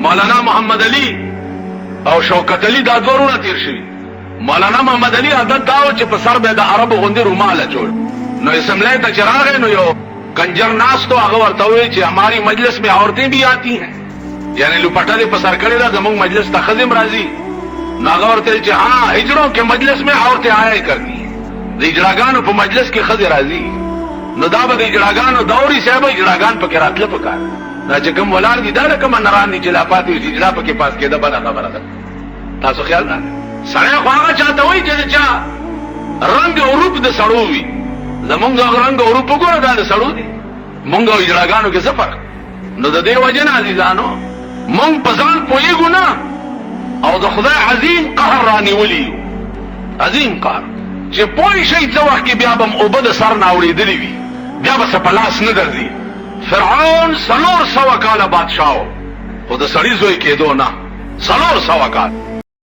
مولانا محمد علي او شوکت علي دا دورونه تیر شوي. مولانا محمد علي عادت داو چې په سر به د عربو غوندې روماله جوړ. نو اسمبلی ته چې راغی نو یو کنجر ناستو هغه ورته وویل چې ہماری مجلس میں عورتیں بھی آتی ہیں، یعنی لپټه په سر کړی دا زموږ مجلس ته ښځې راځي. نو هغه ورته ویل چې ها هجروں کے مجلس میں عورتیں آیا کرتی ہیں، د اجړاګانو په مجلس کې ښځې راځي. نو دا به د اجړاګانو دوري صاحب اجړاګان پکې راتله پکار دا چې کوم ولار دي دا کوم نران دي چې لا پاتې اجړا پکې پاس کېده بل خبره ده. تاسو خیال نه سړی خو هغه چاته وایي چې چا رنگ اوروپ د سړو وي، زمونږ رنگ اوروپ وګوره دا د سړو دي، مونږ اجړاګانو کې څه فرق. نو د دې وجه نه عزیزانو مونږ په ځان پوهېږو نه او د خدای عظیم قهر رانیولي، عظیم قهر چې پوه شئ څه وخت کې بیا به م اوبه د سر نه اورېدلې وي، بیا به څه په لاس نه درځي. فرعون 400 کاله بادشاه و خو د سړي زوی کېدو نه 400 کال